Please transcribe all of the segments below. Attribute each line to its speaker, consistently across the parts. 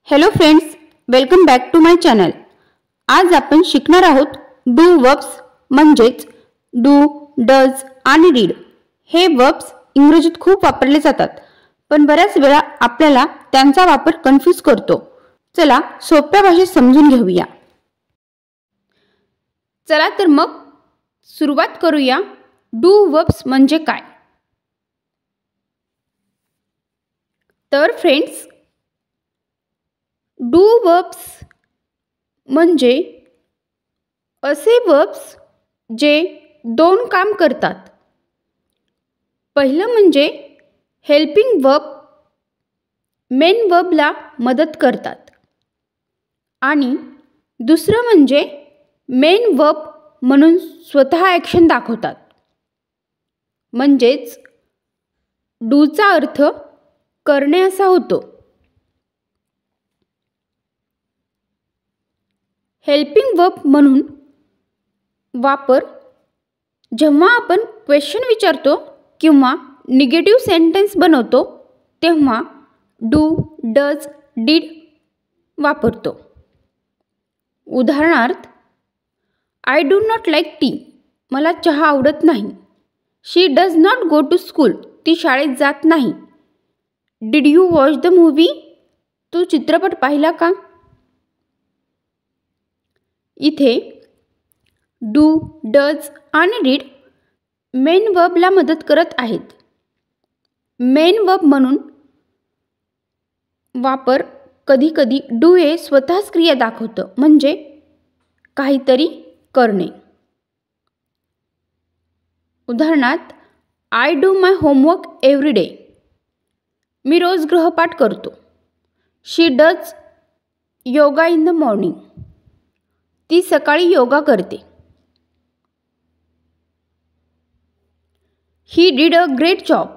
Speaker 1: Hello friends, welcome back to my channel. आज आपण शिकणार आहोत डू वर्ब्स म्हणजेच डू, डज आणि डीड। हे वर्ब्स इंग्रजीत खूप वापरले जातात, पण बऱ्याच वेळा आपल्याला त्यांचा वापर कन्फ्यूज करतो। चला सोप्या भाषेत समजून घेऊया। चला तर मग सुरुवात करूया। डू वर्ब्स म्हणजे काय? तर फ्रेंड्स, डू वर्ब्स म्हणजे असे वर्ब्स जे दोन काम करतात। पहिलं म्हणजे हेल्पिंग वर्ब, मेन वर्बला मदत करतात, आणि दुसरं म्हणजे मेन वर्ब म्हणून स्वतः ॲक्शन दाखवतात। म्हणजेच डूचा अर्थ करणे असा होतो। हेल्पिंग वर्ब म्हणून वापर जेव्हा आपण क्वेश्चन विचारतो किंवा निगेटिव्ह सेंटेन्स बनवतो तेव्हा डू, डज, डीड वापरतो। उदाहरणार्थ, I do not like tea, मला चहा आवडत नाही। She does not go to school, ती शाळेत जात नाही। Did you watch the movie, तू चित्रपट पाहिला का? इथे डू, डज आणि डीड मेन वर्बला मदत करत आहेत। मेन वर्ब म्हणून वापर कधी कधी डू हे स्वतःच क्रिया दाखवतं, म्हणजे काहीतरी करणे। उदाहरणार्थ, I do my homework every day, मी रोज गृहपाठ करतो। She does yoga in the morning, ती सकाळी योगा करते। He did a great job,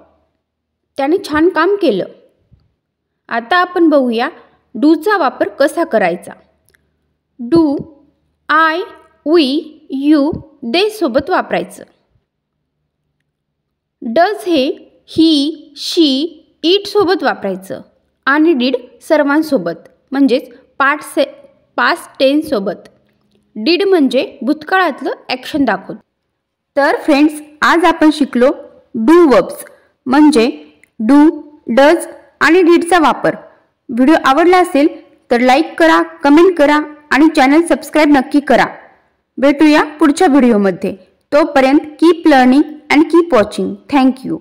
Speaker 1: त्याने छान काम केलं। आता आपण बघूया डूचा वापर कसा करायचा। डू आय, वी, यू, दे सोबत वापरायचं। डज हे ही, शी, इट सोबत वापरायचं, आणि डीड सर्वांसोबत म्हणजेच पास्ट टेन्स सोबत। डीड म्हणजे भूतकाळातलं ॲक्शन दाखवतं। तर फ्रेंड्स, आज आपण शिकलो डू वर्ब्स म्हणजे डू, डज आणि डीडचा वापर। व्हिडिओ आवडला असेल तर लाईक करा, कमेंट करा आणि चॅनल सबस्क्राईब नक्की करा। भेटूया पुढच्या व्हिडिओमध्ये। तोपर्यंत keep learning and keep watching. Thank you.